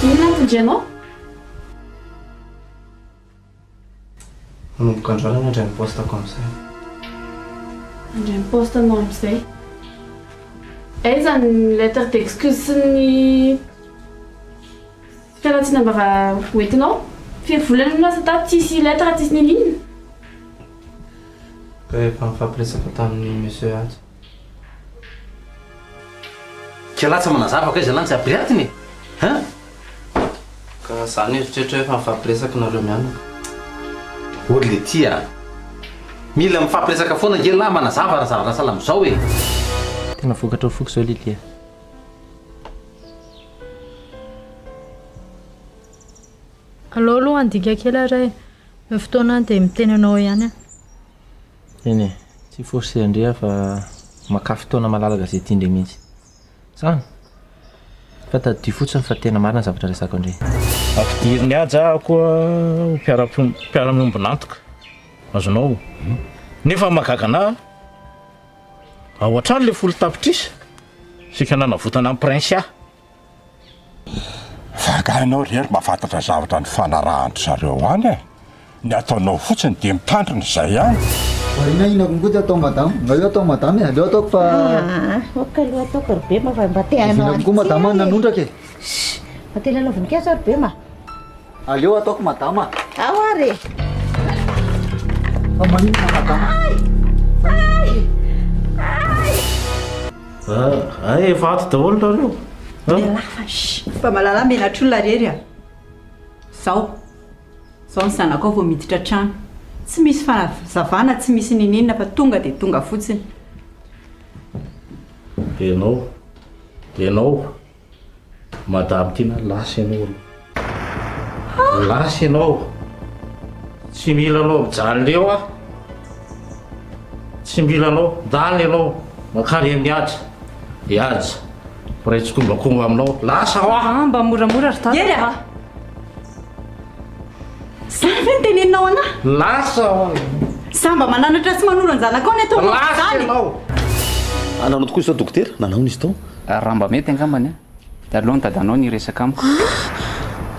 Inona no tondrenao? Manomboka androany mandray ny postako amin'izay. Mandray ny postanao amin'izay? Aiza ny lettre d'excuse sy ny fialatsiana mba hoentinao? Firy volana no lasa tato tsisy lettre tsisy ny ligne? Ka efa mifampiresaka tamin'ny monsieur azy. Kialatsa manazava ka izy anany tsy abriatiny hein? Ka zany eritreritra hoe efa mifampiresaka nareo mianaka. Oly tia mila mifampiresaka foana kely lahy manazava raha zavatra sala am'izao e. Tena vokatra foko zao Lilia. Allo aloha andika kely Iray. Fotoana dia miteny anao ihany. Eny e, tsy forcé Andrea fa maka fotoana malalaka zay tiandre mihitsy. Zany. Fa tadidio fotsiny fa tena marina zavatra resako Andrea. Ampidiriny aja koa mpiara-miombonantoka azonao nefa magagana ao an-trano le folo tapitrisa sika nanavotana amin'ny prince aho vagainao rery mahafantatra zavatra ny fanarahantry zareo any e ny ataonao fotsiny dia mitandrina izay ihany. Ina inakongota atao madamo ngayo atao madamo e aleo ataoko fa okaloha ataoko ry be ma fa mba te hanao inakoko madamo nanondraka e mba te lalaoviny kasa ry be ma aleo ataoko madamo ao ary fa maninona madamo ay vato daholo nareo fa malala menatronona rery a zao ny zanako ao vao miditra trano tsy misy fanazavana tsy misy ninina fa tonga dia tonga fotsiny. Ianao madamo tiana lasy ianao lasy ianao tsy milanao mijaly leo a tsy milanao daly ianao makary amin'ny aja ihaja miraitsy-kombakomba aminao lasa ao a Mba moramora ry tata. Ery a zany ve niteneninao anahy? lasa ao Samba mananatra sy manoro ny zanako ao ny atao lasa ianao. Nanao tokoa izao dokotera nanao izy tao raha mba mety angambany a dia aloha ny dadanao ny resaka amiko.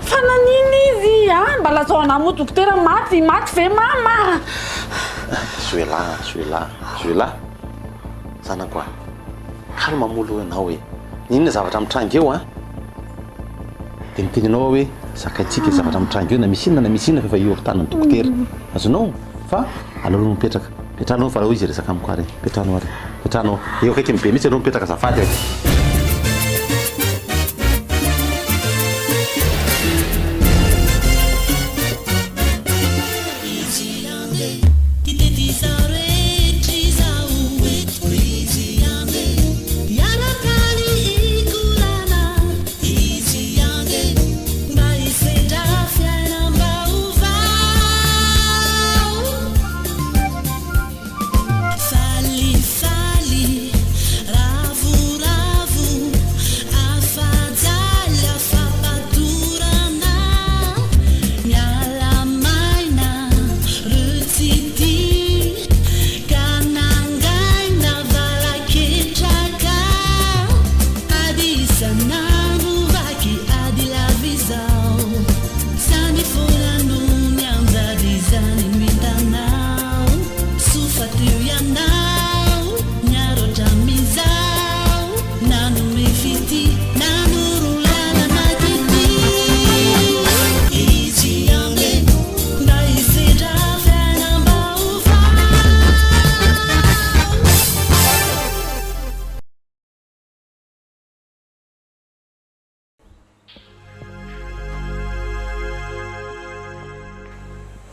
Fa naniny izy mba lazao anahy moa dokotera maty ve mama? Zoela zanako a kalma molo ianao e ninona zavatra mitrangy eo a dia miteninao hoe sakaitsika zavatra mitrangy eo na misy inona fa efa io tanany dokotera azonao fa aloha mipetraka petranao fa raha izy resaka amiko ary petranao eo akaiky mibe mihitsy aloha mipetraka zafady e.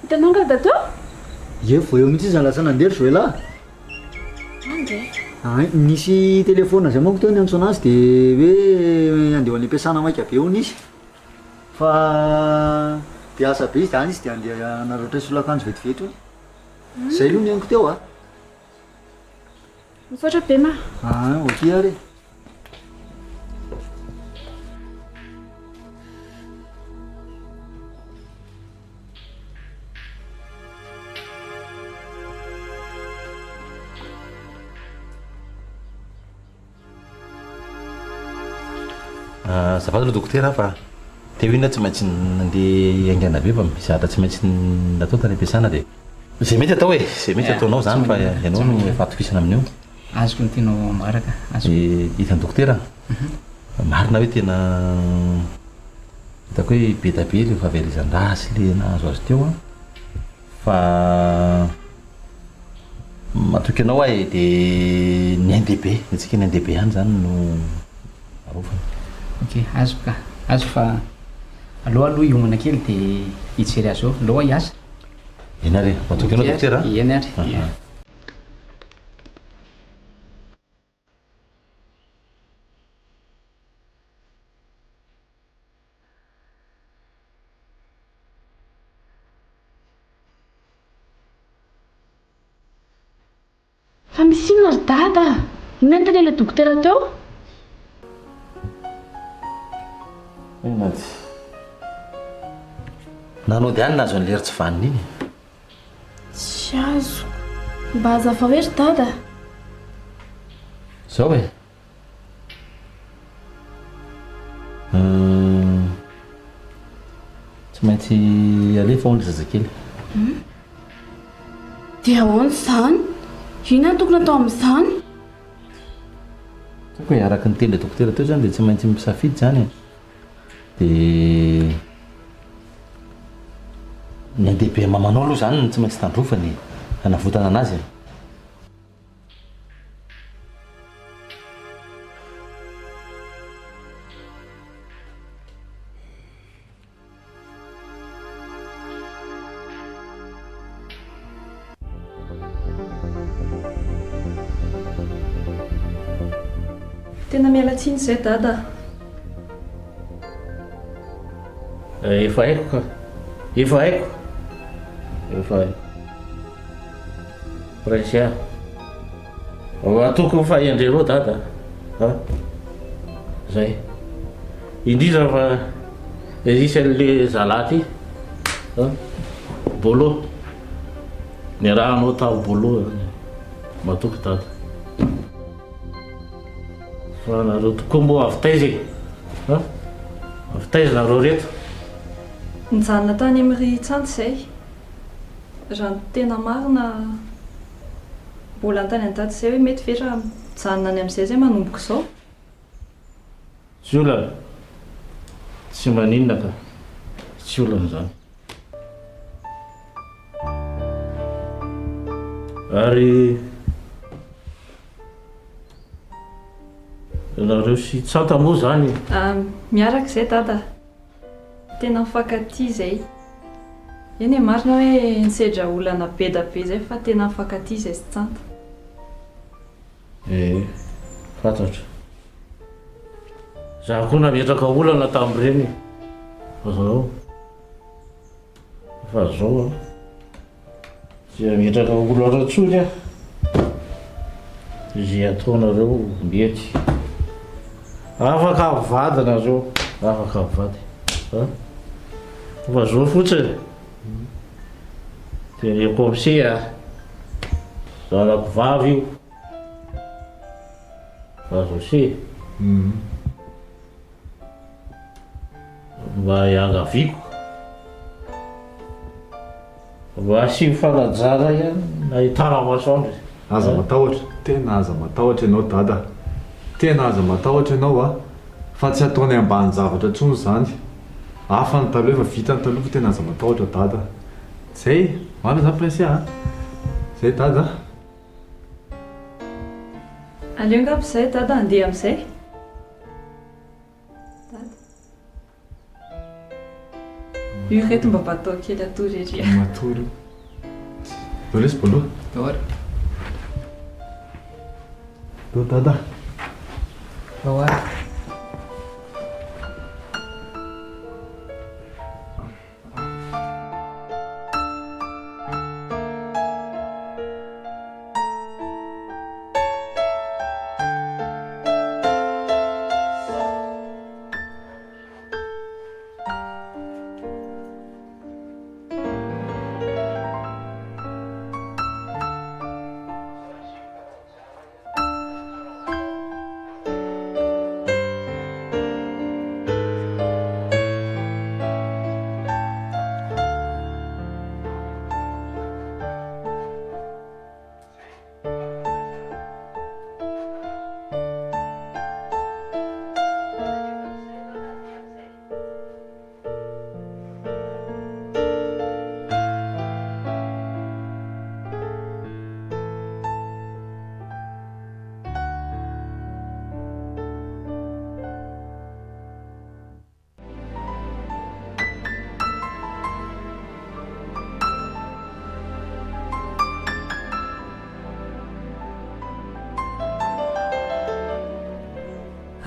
Hitanao nga dato? Ye vao eo mihitsy zany lasa nandery Joela. Ay nisy téléphone zay manko teo ny antso anazy dia hoe andeha any am-piasana maika be hony izy fa dia asa be izy zany izy dia andeha anaroatra solakanjo vetivety zay aloha ny aniko teo a Misaotra be ma. okey ary Zafady aloha dokotera fa dia hoina tsy maintsy nandeha aingana be fa misy ata tsy maintsy natao tany ampiasana dia zay mety atao zay mety ataonao zany fa ianao no efa atokisana amin'io azoko ny tianao maraka hitany dokotera marina hoe tena hitako hoe be da be le fahavelezan-draha sy le nahazo azy teo a fa matoky anao ahy dia ny andehibe nitsika ny andehibe ihany zany no arofana ok azo ka azo fa aloha iomana kely dia hitsery azy eo aloha hiasa eny ary matoky anao dokotera eny ary fa misy inona ry dada inentany ilay dokotera teo enady nanao dia any nazo an'lery tsy vaniny iny tsy azo mba hazava hoe ry dada zao e tsy maintsy alefa only zazakely dia ahoana izany ina ny tokony atao amin'izany toko hoe araka ny teny dokotera teo zany dia tsy maintsy misafidy zany dia ny andehibe mamanao aloha zany tsy maintsy tandrofany hanavotana anazy tena mialatsiny zay dada efa haiko ka efa haiko presia atoko fa endrereo dada zay indrindra fa isan'le zalahy ty bolo ny raha anao tao bolo matoko dada fa nareo tokoa mbo avitaizy avitaizy nareo reto nijanona tany amin'ry tsanty zay raha ny tena marina mbola antany an-daty zay hoe mety ve raha mijanona any amin'izay zay manomboka izao tsy olana tsy maninona ka tsy olana zany ary nareo sy tsanta moa zany miaraka izay dada tena mifankatia zay eny e marina hoe nisedra olana be da be zay fa tena mifankatia zay sy tsanta fantatra za koa nametraka olana tamin'ireny fa zao tsy ametraka olana tsony a izay ataonareo mety afaka avady nareo afaka avady fa zao fotsiny teneko amse a zanako vavy io azo se mba hiangaviko mba asio fanajana ihany nahitana masoandro aza matahotra tena aza matahotra ianao dada tena aza matahotra ianao a fa tsy ataony ambany zavatra ntsony zany hafa ny taloha efa vita ny taloha fa tena aza matahotra dada zay marina zany presia zay dada aleo ngapy zay dada andeha amin'izay io reto mba batao kely atory ery matory dao lesy baloha dahora dao dada dahora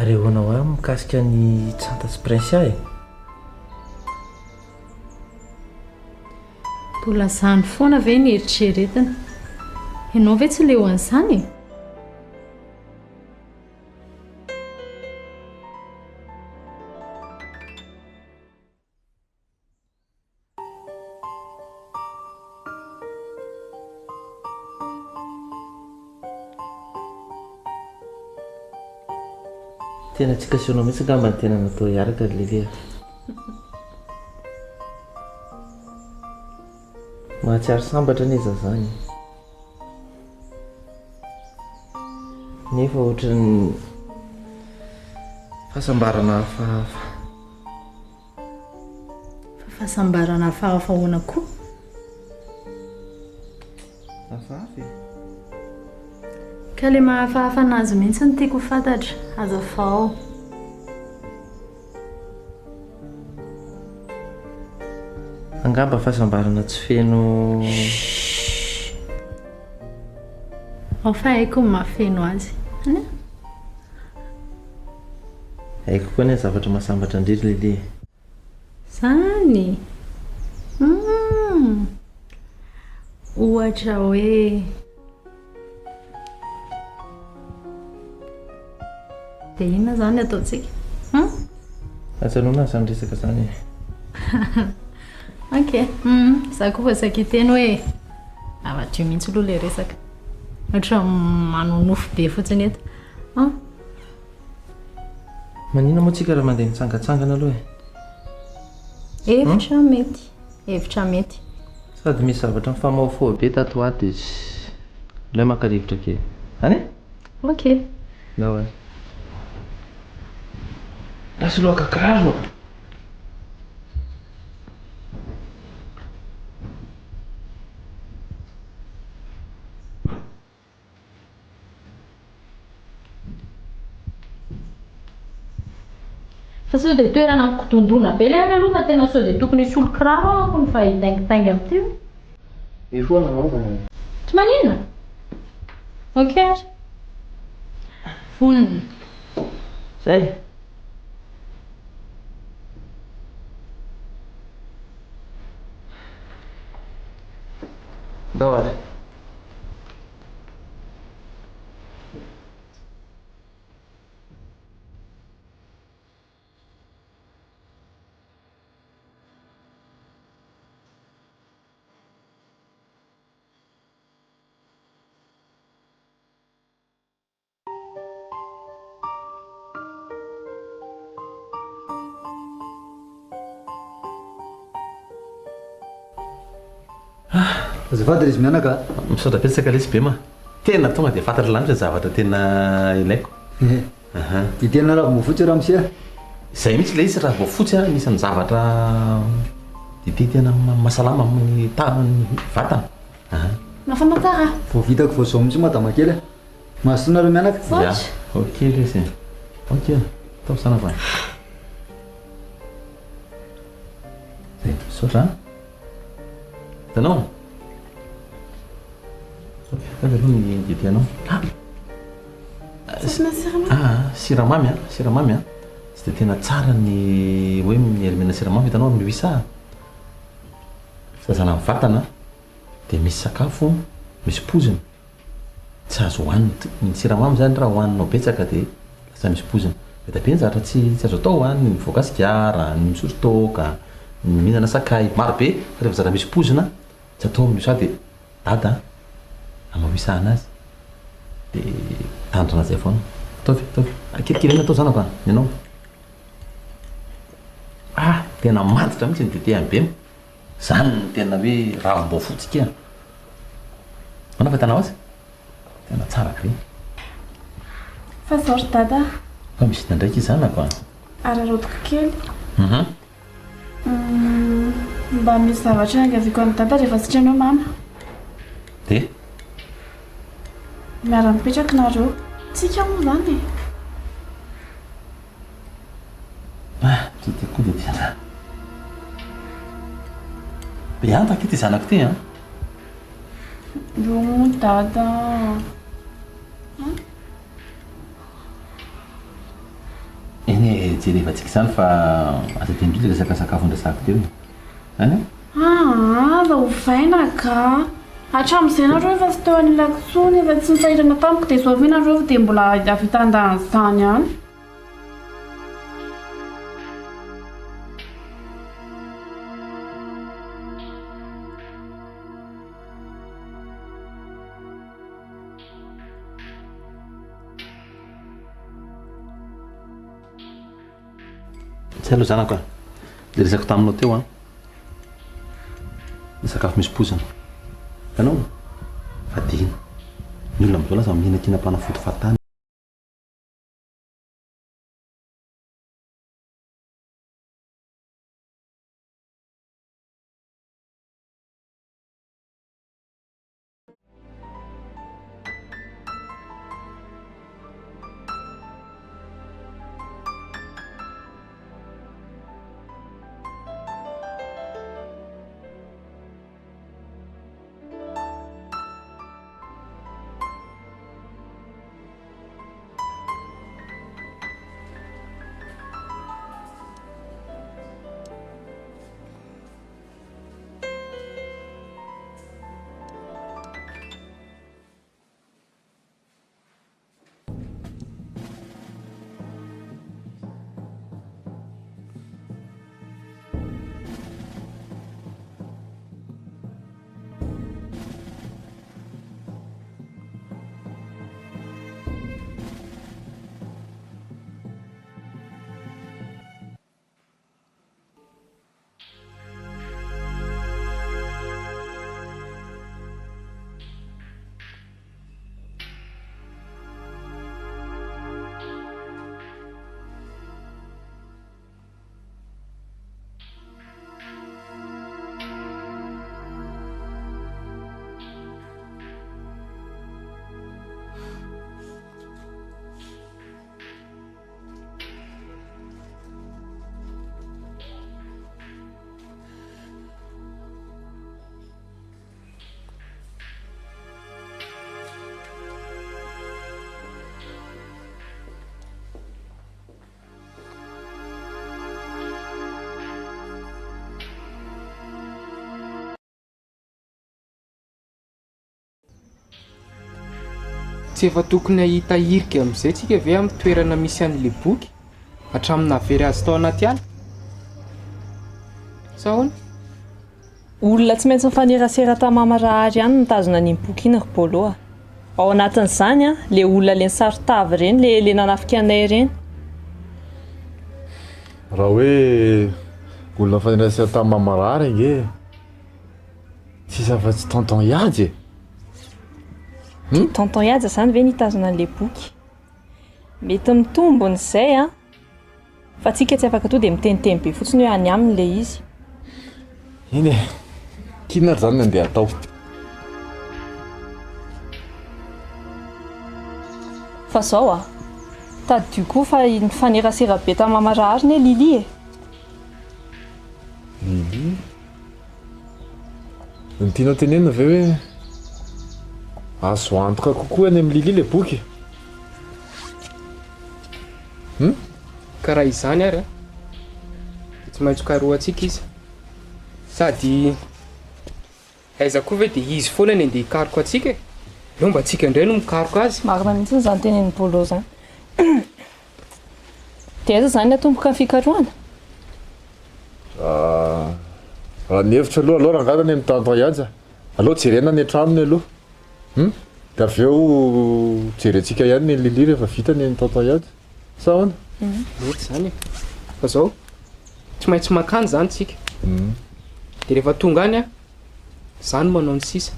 arehoanao ahy mikasika ny tsanta sy prinsia e. Mbola zany foana ve ny eritreretana? Ianao ve tsy leo an'izany? Tena tsy kasionao mihitsy angamba ny tena natao hiaraka ry Lelea. Mahatsiaro sambatra neza zany. Nefa ohatran'ny fahasambarana hafahafa. Fahasambarana hafahafa ahoana koa? Hafahafa e. Ka le mahafahafa anazy mihitsy ny tiako fantatra, azafao. Angamba fahasambarana tsy feno. Ao fa haiko ny mahafeno azy. Haiko koa ny zavatra mahasambatra indrindra Lelea. Zany. Ohatra hoe dia inona zany ataontsika? Atsanona zany resaka zany. Ok, za koa fa sakiteny hoe avatrio mihitsy aloha le resaka. Ohatra manonofo be fotsiny eto. Manina moa tsika raha mandeha mitsangatsangana aloha e. Hevitra mety. Hevitra mety. Sady misy zavatra mifamahofaho be tato ato izy. Ilay maka-rivotra kely. Any e? Ok. Nao e. Lasy loha kakaro. Fa sao dia toerana mikotondona be ilay aloha fa tena sao dia tokony hisolo kiraro ako ny fahitaingitaingy amin'ity. Iroa nanaovana. Tsy maninona? Ok. Vonona. Zay. Ndao ary. Azafady izy mianaka. Misaotra betsaka lesy be ma. Tena tonga dia fantatra lanitra zavatra tena ilaiko. Dia tena raha voafotsy raha misia. Izay mihitsy ilay izy raha voafotsy misy ny zavatra dite tena mahasalama amin'ny vatana. Mafana tsara. Vao vitako vao zao mihitsy madama kely. Mahasoana reo mianaka. Ya, ok lesy. Ok, tao sana va. Zay, misaotra. Tanao. Kaya aloha ny ditianao. Sasina siramamy. Siramamy siramamy tsy dia tena tsara ny hoe mielimena siramamy hitanao amin'ny Wisa. Fazana amin'ny vatana dia misy sakafo, misy poziny. Tsy azo hohanina. Ny siramamy zany raha hohaninao betsaka dia lasa misy poziny. Dia be ny zavatra tsy azo atao ny voankazo giara, ny misotro toaka, ny mihinana sakay, maro be rehefa zavatra misy pozina tsy atao amin'ny Wisa dia dada ama Wisa anazy dia tandrina zay foana. Taovy kelikely ina atao zany ka ianao. Tena mantitra mihitsy ny dite amin'ny be. Zany ny tena hoe ravim-boafotsy kia. Manao fa hitanao azy? Tena tsara be. Fa saotra dada. Fa misy ndraiky izany ka. Ararotoka kely. Mba misy zavatra angaviko amin'ny dada rehefa sitranao mama. Dia? Miara-mipetraka nareo. Tsika moa zany Dite koa dia tena. Be antaka ity zanako ity Io dada. jerevantsika izany fa asa tendrindra resaka sakafo ndrasako teo any aza ovainaka hatramin'izay nareo efa sy teo anilako tsony efa tsy nisahirana tamiko dia zoavy nareo dia mbola avitan-dan'izany any tsy aloha zanako a le resako taminao teo a ny sakafo misy pozana ianao fadina ny olona am'izao lasa mihinankinam-panafoto fatany tsy efa tokony ahitahirika amin'izay tsika ve amin'ny toerana misy an'le boky hatramina very azy tao anaty ala sahoana olona tsy maintsy mifanerasera tamamaraary ihany nitazona ny boky iny riboloa ao anatin'izany a le olona le nisarotavy ireny le nanafika anay ireny raha hoe olona mifanerasera tamamarary nge tsisy afa-tsy tonton iady tonton iady zany ve nitazona an'le boky mety mitombony izay a fa tsika tsy afaka to dia miteniteny be fotsiny hoe any aminy le izy iny e kinona ary zany nandeha atao fa zao a tadio koa fa nifanerasera be tamamarary ne Lily e Lily ny tianao tenenina ve hoe azo antoka kokoa any amin'ny Lily le boky karaha izany ary tsy maintsy karoantsika izy sady aiza koa ve dia izy foana ny andeha hikaroko antsika eo mba antsika indray no mikaroko azy marina mihitsy zany tenen'ny bolo zany dia aiza zany natomboka ny fikaroana raha ny hevitra aloha rangatany amin'ny tonton iadza aloha jerena ny antranony aloha dia avy eo jerentsika ihany ny Lily rehefa vita ny tonton iadza sahoana mety zany fa zao tsy maintsy makany zany tsika dia rehefa tonga any a zany manao ny sisa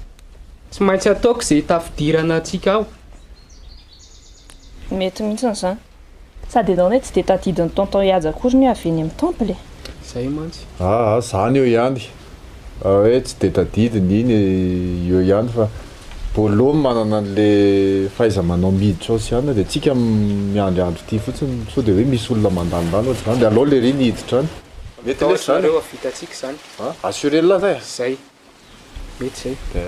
tsy maintsy ataoko izay tafidirana atsika ao mety mihitsy zany sady ianao ne tsy dia tadidin'ny tonton iadza akory ny avy eny amin'ny temple zay mantsy zany eo ihany hoe tsy dia tadidiny iny eo ihany fa bolo manana an'le fahaiza manao miditra ao sy ihany dia tsika miandriandro ity fotsiny so dia hoe misy olona mandanindany ohatry zany dia alao le ry niditra any mety lesy zany reo avitantsika zany assurela zay zay mety zay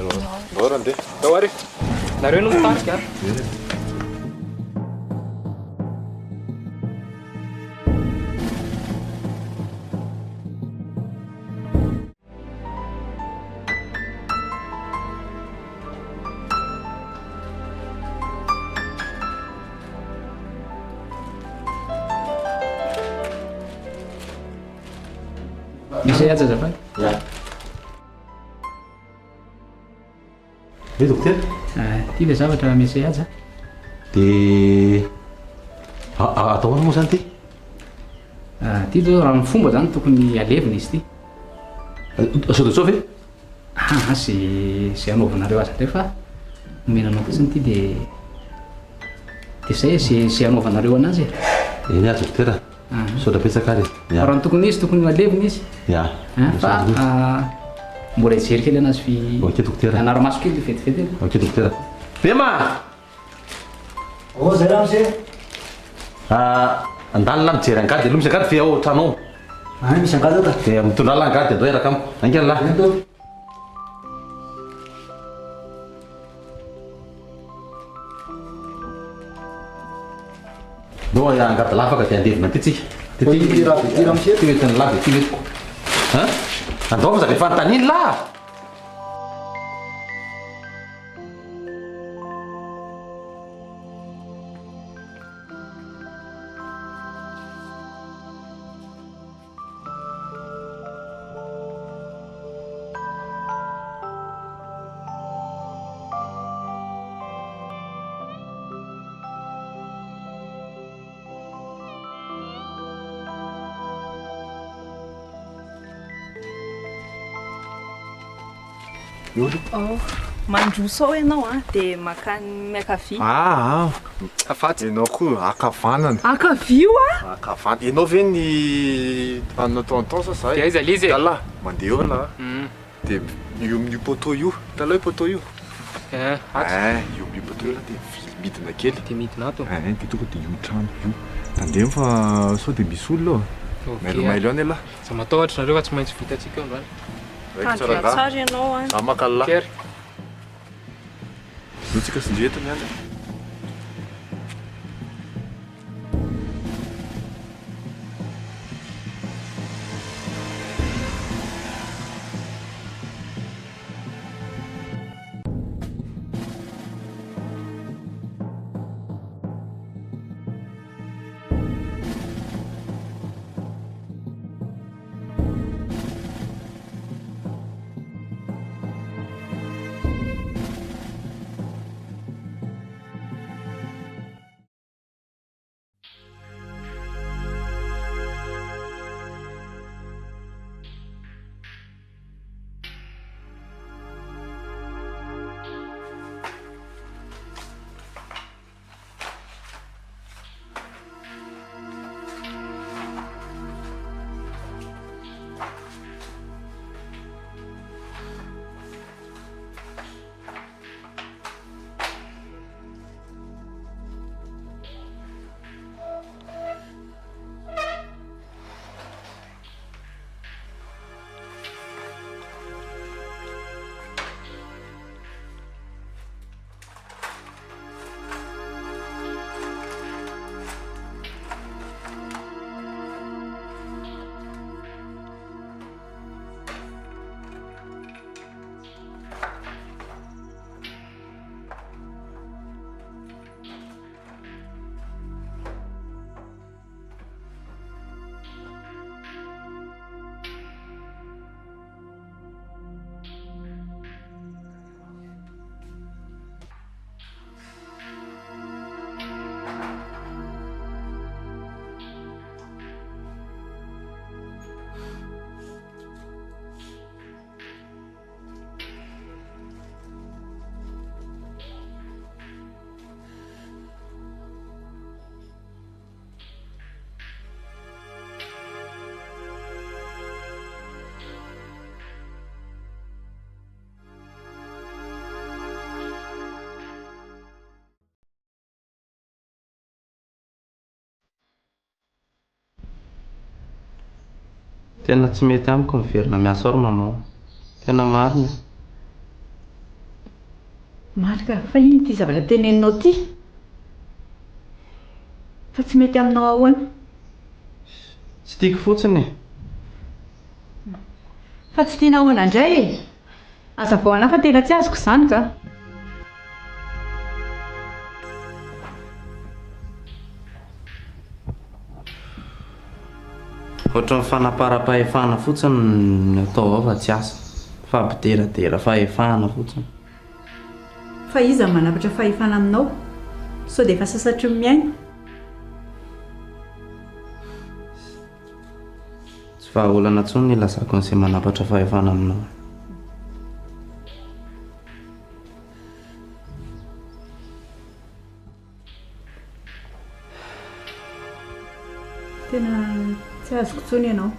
bora andeha tao ary nareo no mitarika Misy aza azafady. Ya. Ve dokotera? Ty le zavatra misy aza. Dia ataona moa zany ty? Ty zao raha ny fomba zany tokony alevina izy ty. Sao dia sao ve? Zay anaovanareo azy indray fa omenanao fotsiny ty dia zay anaovanareo anazy e. Eny azy dokotera. Saotra petsaka ary. Raha ny tokony izy tokony alevina izy. Ya. Fa mbola hijery kely anazy fi Okey dokotera. anaramaso kely vetivety. Okey dokotera. Bema! Zay raha mse. Andalina mijery angady aloha misy angady fe ao trano ao. Misy angady ta. Dia mitondra ala angady andao eraka amiko. Angela lahy. No angady lafaka dia andevina ty tsika. Ty raha mse. Ty hoentin'ny lahy dia ty hoentiko. Andao fa zaka efa notaniny lahy. Mandroso ao ianao dia makany miakavia. Afaty ianao koa akavanana. Akavia Akavanana. Ianao ve ny anatao sa zay? Dia aiza lizy e? Tala mandeha eo lahy. Dia io amin'io poteau io. Tala io poteau io. Io amin'io poteau io dia midina kely. Dia midina ato. Dia tonga dia io trano io. Tandeha fa sao dia misy olona ao. Mailomailo any lahy. Za matahotra nareo fa tsy maintsy vitantsika eo androany. Tandria tsara ianao Za makala lahy. Kery. Notsika sindretany any. Tena tsy mety amiko miverina miasa ao maman. Tena marina. Marika, fa ino ty zavatra teneninao ty? Fa tsy mety aminao ahoana? Tsy tiako fotsiny. Fa tsy tiana ahoana indray e. Hazavaona fa tena tsy azoko izany ka. ohatra ny fanaparam-pahefana fotsiny atao ao fa tsy asa fampideradera fahefana fotsiny. Fa iza manapatra fahefana aminao sao dia efa sasatry ny miaina. Tsy vahaolana intsony ny lazako ny izay manapatra fahefana aminao. Tena tsy azoko intsony ianao.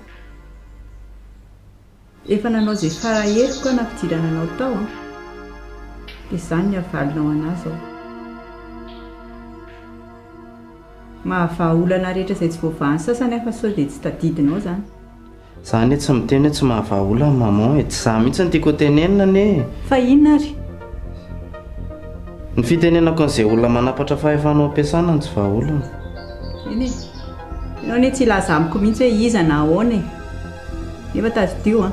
Efa nanao izay farahiriko nafidirana anao tao a. Dia izany ny havalinao anazy ao. Mahavahaolana rehetra izay tsy voavahan'ny sasany afa sao dia tsy tadidinao izany. Izany tsy miteny hoe tsy mahavahaolana maman e, tsy izaho mihitsy ny tiako tenenina ne. Fa inona ary? Ny fitenenako an'izay olona manapatra fahefanao ampiasana no tsy vahaolana. Eny e, ianao ne tsy ilaza amiko mihitsy hoe iza na ahoana e. Nefa tadidio a,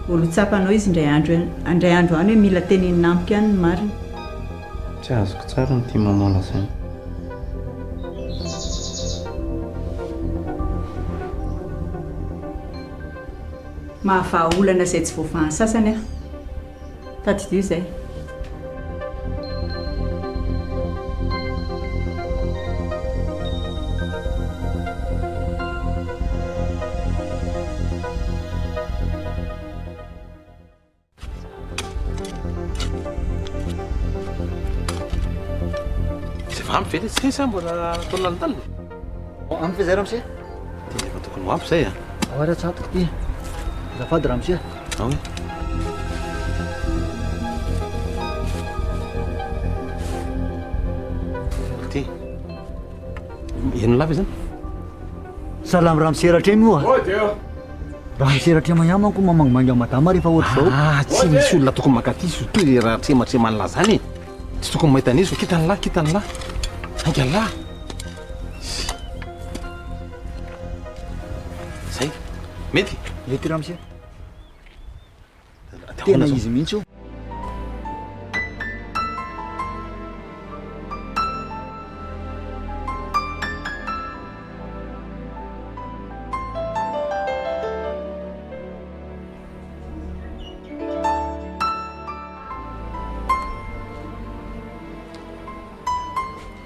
olo-tsapanao izy indray andro any hoe mila tenenina amiko ihany ny marina. Tsy azoko tsara ny tia maman lazaina. Mahavahaolana izay tsy voavahan'ny sasany a. Tadidio izay. Ampy ve tsy isa mbola atao lalindalina? Ampy zay ramose? Dia efa tokony ho ampy zay a. Ara tsatoko ty. Zafady ramose. Ao. Ty. Ino lava izany? Salamy ramose rahatremy io a. dia. Ramose rahatrema ihany manko mamangimangy madama rehefa ohatr' izao. Tsy misy olona tokony makaty surtout le rahatrematrema an'la zany. Tsy tokony mahita an'izy kitany lahy kitany lahy. Aika lahy. Zay. Mety? Mety ramose. Tena izy mihitsy io.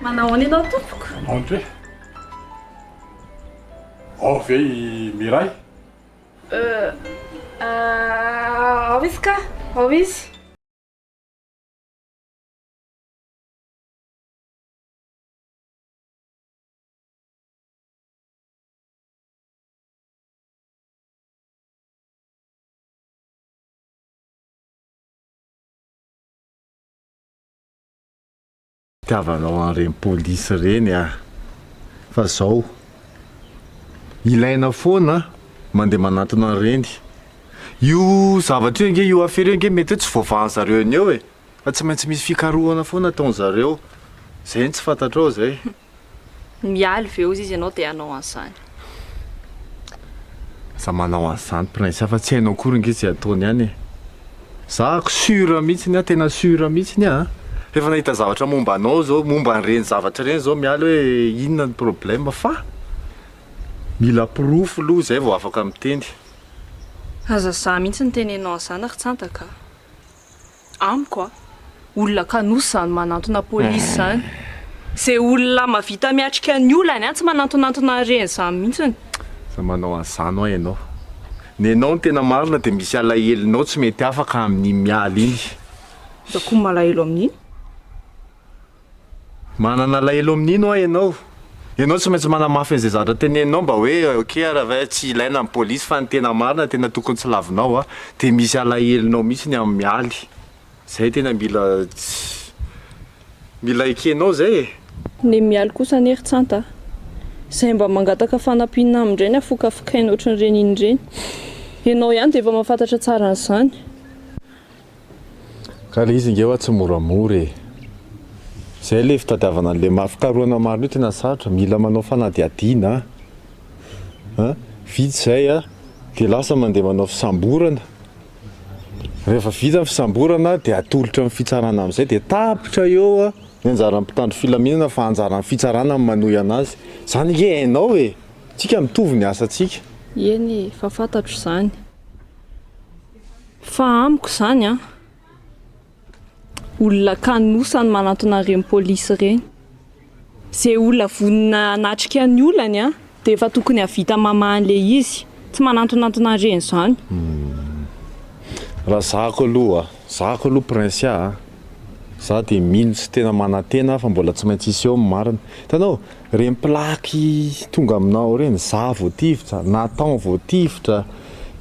Manao anao tompoko? Andre. Ao ve i Miray? Ao izy ka? Ao izy? Tiavanao an'ireny polisy ireny a. Fa zao ilaina foana mandeha manantona an'ireny. Io zavatra io nge io affaire io nge mety hoe tsy voavahan zareo eny eo e. Fa tsy maintsy misy fikarohana foana ataon'zareo. Zay tsy fantatrao zay. Mialy ve ozy izy ianao dia hanao an'izany. Za manao an'izany prince fa tsy hainao akory nge izay ataony ihany e. Zahako sura mihitsiny a, tena sura mihitsiny a. Efa nahita zavatra momba anao zao, momba an'ireny zavatra ireny zao mialy hoe inona ny problème fa mila pirofo aloha zay vao afaka miteny. Aza za mihitsy ny tenenao an'izany ary tsantaka. Amiko a, olona kanosy zany manantona polisy zany. Zay olona mavita miatrika ny olany a tsy manantonantona ireny zany mihitsiny. Za manao an'izany ho ianao. Ny ianao ny tena marina dia misy alahelinao tsy mety afaka amin'ny mialy iny. Da koa malahelo amin'iny. Manana alahelo amin'iny ho ianao. Ianao tsy maintsy manamafy an'izay zavatra teneninao mba hoe ok raha tsy ilaina amin'ny polisy fa ny tena marina tena tokony tsy lavinao a dia misy alahelinao mihitsy ny amin'ny mialy. Zay tena mila ekenao zay e. Ny mialy kosa ny herintsanta. Zay mba mangataka fanampiana amin'ireny afokafokaina ohatran'ireny in'ireny. Ianao ihany dia efa mahafantatra tsara an'izany. Ka le izy nge hoa tsy moramora e. Zay le fitadiavana an'le mahafikarohana marina io tena sarotra, mila manao fanadihadiana a. Vita zay a, dia lasa mandeha manao fisamborana. Rehefa vita ny fisamborana dia atolotra amin'ny fitsarana amin'izay dia tapitra eo a ny anjaran'ny mpitandro filaminana fa anjaran'ny fitsarana manohy anazy. Zany nge hainao e. Tsika mitovy ny asantsika. Eny fa fantatro izany fa amiko izany a olona kanosany manantona reny polisy ireny zay olona vonina natrika ny olany a dia efa tokony havita mamahan'ilay izy tsy manantonantona reny izany. Raha zahako aloha prinsia za dia mino tsy tena manantena fa mbola tsy maintsy isy eo amin'ny marina. Hitanao reny plaky tonga aminao reny za voatifitra natao voatifitra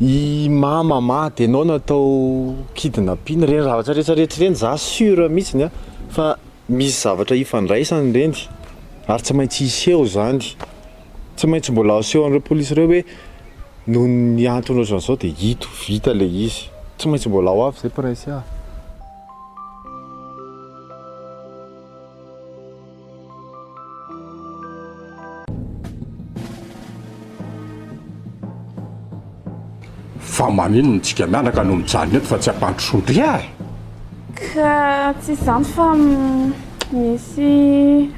i mama maty ianao natao kidnapping reny zavatra rehetrarehetra reny za sûr mihitsiny a fa misy zavatra ifandraisany reny ary tsy maintsy iseho zany, tsy maintsy mbola aseho an'ireo polisy ireo hoe noho ny antony ohatran'izao dia hito vita ilay izy, tsy maintsy mbola ao avy izay prinsia. Fa maninona tsika mianaka no mijanona eto fa tsy ampandrosondry ahy. Ka tsy izany fa misy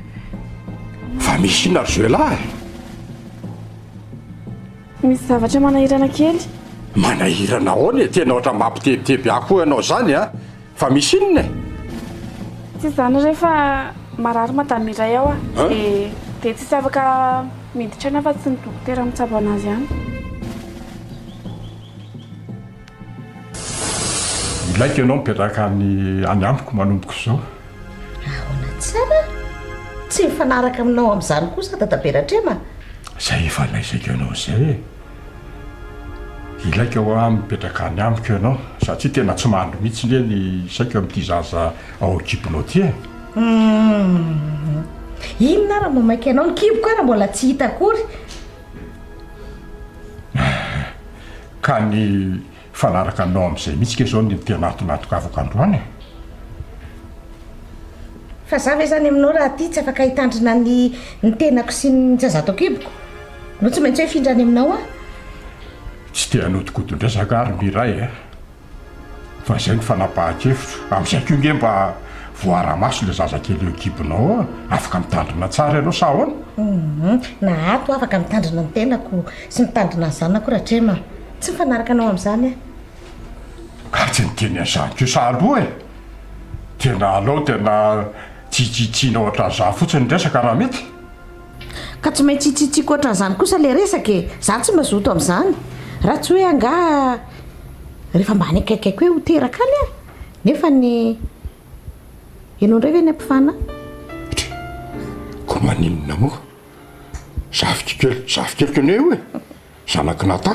misy inona ry zoelahy? Misy zavatra manahirana kely. Manahirana ahoana e? Tena ohatra mampitebiteby ahy koa ianao zany a? Fa misy inona e? Tsy izany rehefa marary madama Iray aho a dia tsy afaka miditra ana fa tsy ny dokotera mitsabo anazy ihany. Ilaiko ianao mipetraka any amiko manomboka izao. Ahoana tsara tsy mifanaraka aminao amin'izany kosa tataberatra Zay efa laisako ianao izay. Ilaiko ao mipetraka any amiko ianao satria tena tsy mandro mihitsy ny saiko amin'ity zaza ao kibonao ty e. Inona raha mamaika ianao ny kiboka raha mbola tsy hita akory. Ka ny fanaraka anao amin'izay mihitsy ke zao ny tena atonatokavako androany. Fa za ve zany aminao raha ty tsy afaka hitandrina ny tenako sy ny zazato kiboko no tsy maintsy hoe findrany aminao a. Tsy te hanotikodon-dresaka ary miray e. Fa zay ny fanapahan-kevitro amin'izay koa nge mba voara-maso le zazakely eo kibonao afaka mitandrina tsara ianao sa ahoana? Na ato afaka mitandrina ny tenako sy mitandrina ny zanako raha trema tsy mifanaraka anao amin'izany a. Ka tsy niteny an'izany ko sa aloha e. Tena alao tena tsitsitsiana ohatran'izany fotsiny ny resaka raha mety. Ka tsy maintsy tsitsitsiako ohatran'izany kosa le resaka e. Za tsy mazoto amin'izany raha tsy hoe anga rehefa mba any akaikaiko hoe ho teraka any a nefa ny ianao indray ve ny ampifana? Ko maninona moa? Zafikely ne io e. Zanaky nata.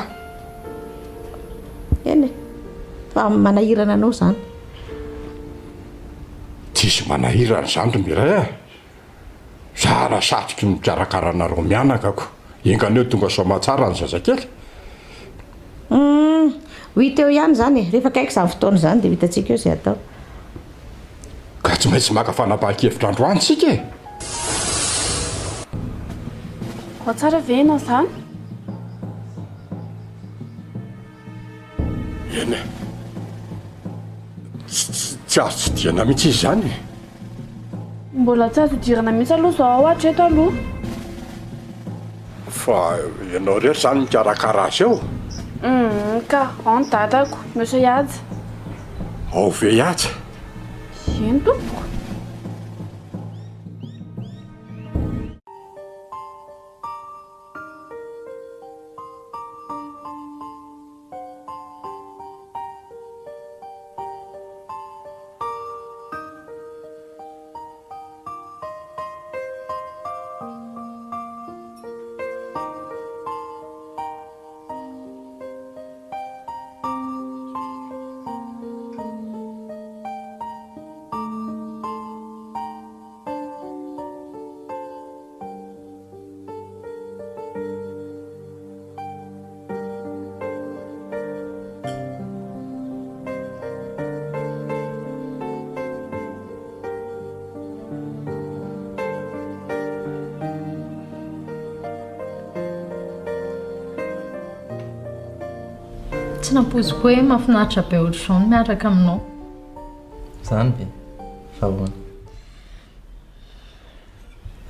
Eny e, fa manahirana anao zany. Tsisy manahirana zany ry Miray a. Za raha satroky mikarakaranareo mianakako. Enganeo tonga soamatsara ny zazakely. Ho hita eo ihany zany e. Rehefa kaiky izany fotoana izany dia hitantsika eo izay atao. Ka tsy maintsy maka fanapahan-kevitra androany sika e. Ao tsara ve ianao izany? Eny e. Tsy azo tsidihana mihitsy izy zany e. Mbola tsy azo idirana mihitsy aloha zao hatreto aloha. Fa ianao rehetra zany mikarakara azy eo. Ka ao ny dadako meso hihaja. Ao ve hihaja? Eny tompoko. Tsy nampoziko hoe mahafinaritra be ohatr'izao ny miaraka aminao. Zany be, fa ahoana.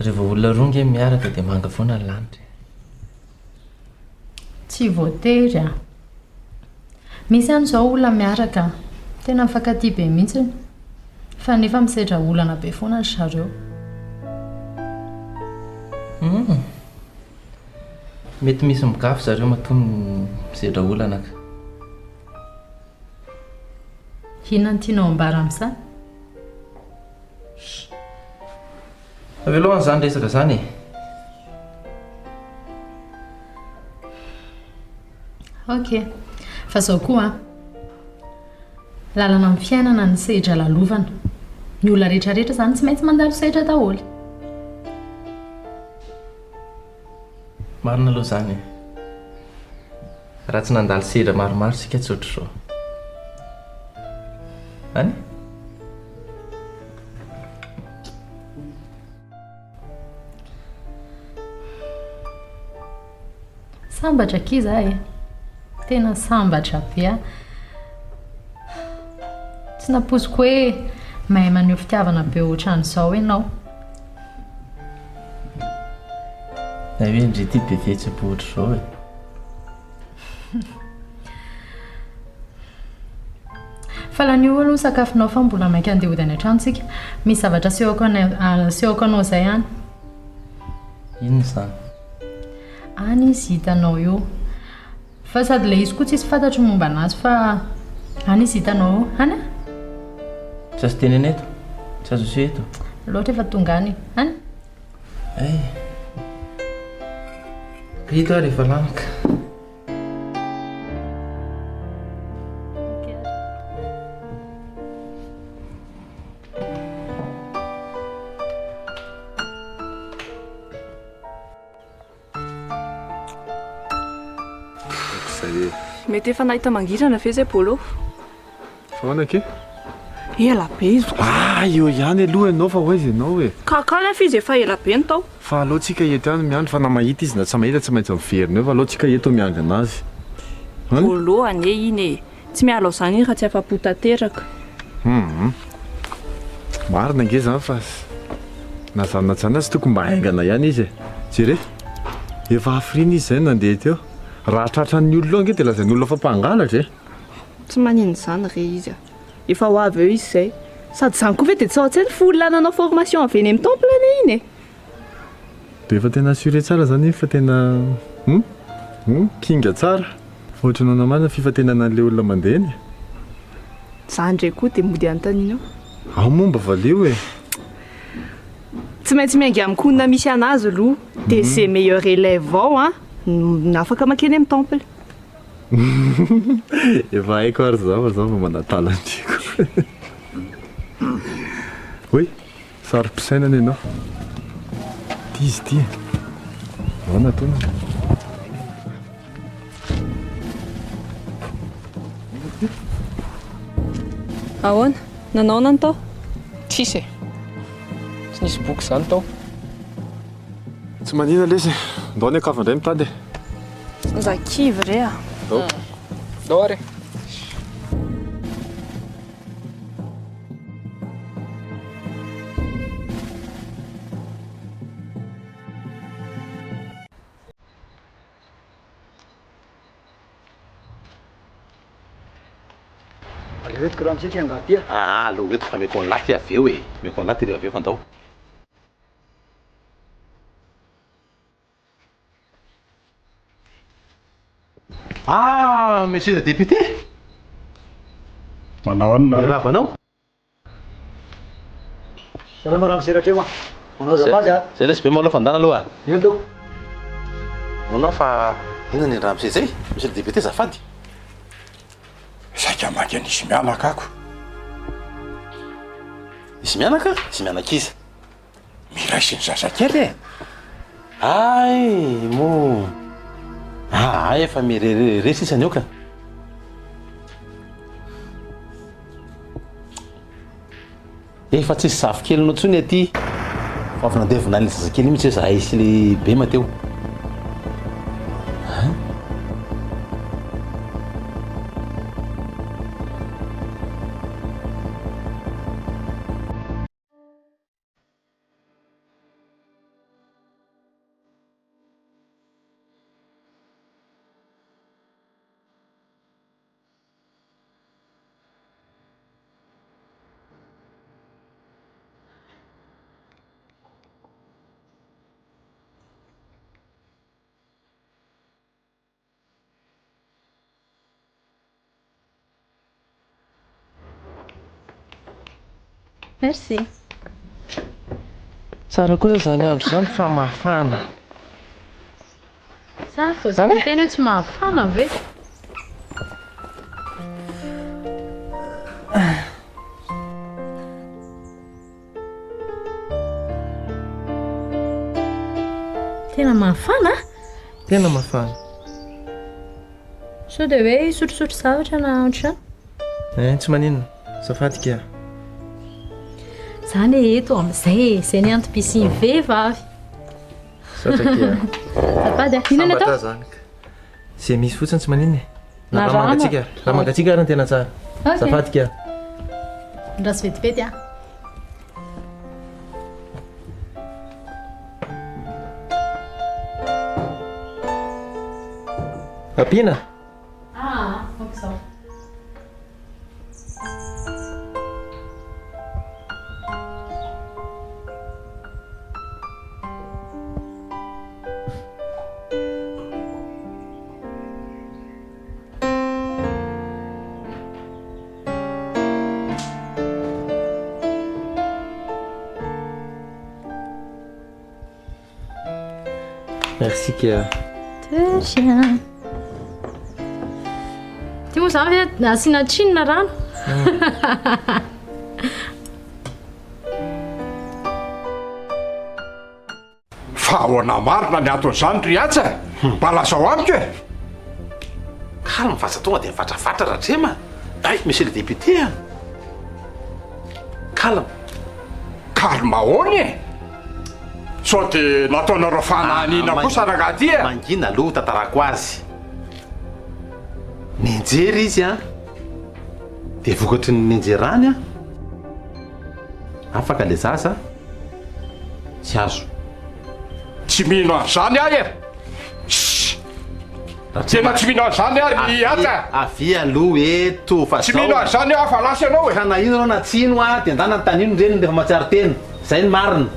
Rehefa olona roa nge miaraka dia manga foana ny lanitra. Tsy Tsy voatery a. Misy ihany izao olona miaraka tena mifankatia be mihitsy fa nefa misedra olana be foana ry zareo. Mety misy migafy zareo matony misedra olana ka. Inona no tianao ambara amin'izany? Aveloha an'izany resaka zany e. Ok, fa izao koa lalana amin'ny fiainana ny sehatra lalovana. Ny olona rehetrarehetra zany tsy maintsy mandalo sehatra daholo. Marina aloha zany e. Raha tsy nandalo sehatra maromaro sika tsy ohatr'izao. Any? Sambatra kiza e. Tena sambatra be a. Tsy naposiko hoe mahay maneho fitiavana be ohatran'izao ianao. Na hoe ndre ty be fihetsem-po ohatr'izao e. Fa lanio aloha sakafonao fa mbola mainka andeha hody any an-tranontsika. Misy zavatra sehoko anao izay ihany. Inona izany? Any izy hitanao eo. Fa sady ilay izy koa tsisy fantatro momba anazy fa any izy hitanao eo. Any? Tsy azo tenena eto? Tsy azo iseho eto? Loatra efa tonga any. Any? Hita aho rehefa lanaka. Mety efa nahita mangirana ve zay Polo? Foana ke? Ela be izy. Io ihany aloha ianao fa hoaiza ianao e. Kakala nefa izy efa ela be ny tao. Fa alohantsika eto ihany miandry fa na mahita izy na tsy mahita tsy maintsy miverina eo fa alohantsika eto miangana azy. Polo ane iny e. Tsy miala izany iny raha tsy afa-po tanteraka. Marina nge zany fa na zany na tsy tokony mba haingana ihany izy e. Jere, efa afrina izy zay nandeha teo. Raha tratran'ny olona nge dia lazain'ny olona fa mpangalatra e. Tsy manino izany re izy a. Efa ho avy eo izy zay. Sady izany koa ve dia tsy ao an-tsaina folananao formation avy eny amin'ny temple ane iny e. Dia efa tena assuré tsara zany iny fa tena kinga tsara. Fa ohatranao namanina fifantenanan'ilay olona mandeha eny. Izany ndray koa dia mody anontaniana eo. Ao momba valeo e. Tsy maintsy miainga amin'ny konina misy anazy aloha. Dia c'est meilleur élève ao a. Afaka makeny amin'ny temple. Efa haiko ary zaho fa zaho fa manatalantiako. Oe, sary mpisainana ianao. Ty izy ty. Ahoana taona? Ahoana? Nanao tao? Tsisy e. Tsy nisy boky izany tao. Tsy manina lesy. Ndao ny akava indray mitady. Zakivy re a. Ndao ary. Aleoko raha amintsika angaty a. Aloha eto fa meko laty avy eo e. Meko laty ilay avy eo fandao. Monsieur le député. Manao anona? Ravanao. Salama raha miseratra eo a. Manao zavazy a. Zay lesy be malo fandana aloha. Ino to? Manao fa inona ny raha misy zay? Monsieur le député zafady. Saika manka nisy mianaka ako. Nisy mianaka? Nisy mianaka iza? Miray sy ny zazakely e. Ay, mo. Efa mirerere sisany eo ka. Efa tsisy zafikely ntsony aty. Fa avy nandevina ny zazakely mihitsy hoe zahay sy le be mateo. Merci. Tsara kosa zany andro zany fa mafana. Za fô zany tena tsy mafana ve? Tena mafana? Tena mafana. Sao dia hoe sotrosotro zavatra na ohatr'izany? Tsy maninona. Zafady kea. Zany eto amin'izay, izay ny antom-pisian'ny vehivavy. Zatra kea. Zafady inona atao? Zany ka. Izay misy fotsiny tsy maninona. Na raha mangatsika. Raha mangatsika ary ny tena tsara. Zafady kea. Ndraso vetivety a. Apina? Okzao. Merci Kia. De rien. Ty moa zany hoe asiana tsinona rano? Fa ahoana marina ny aton'izany riatsa mba lazao amiko e. Kalma fa za tonga dia mivatrafatra ratrema. Ay, monsieur le député. Kalma. Kalma ahoana e? Sao dia nataonareo fanahiniana kosa ragaty e. Mangina aloha tantarako azy. Nijery izy a. Dia vokatry ny nijerany a. Afaka le zaza. Tsy azo. Tsy mino an'izany ahy e. Tena tsy mino an'izany ahy ata. Avy aloha eto fa tsy mino an'izany ahy fa lasa ianao e. Ka na ino anao na tsino a dia andana ny tanino reny rehefa matsiaro tena. Zay ny marina.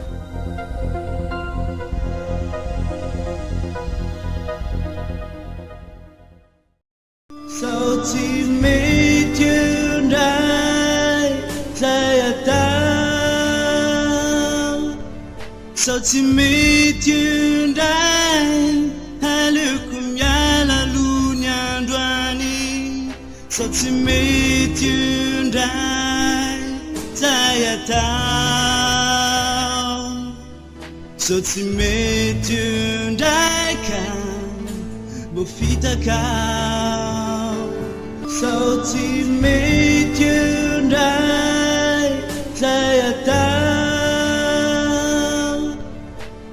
Sao tsy mety ndray zay atao. Sao tsy mety ndray aleoko miala aloha ny androany. Sao tsy mety ndray zay atao. Sao tsy mety ndray ka mbo fitaka. Sao tsy mety ndray zay atao.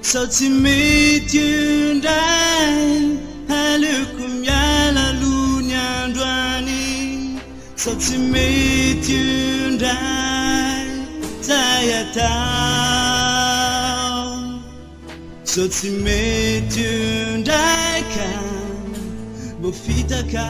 Sao tsy mety ndray aleoko miala aloha ny androany. Sao tsy mety ndray zay atao. Sao tsy mety ndray ka mbo fitaka.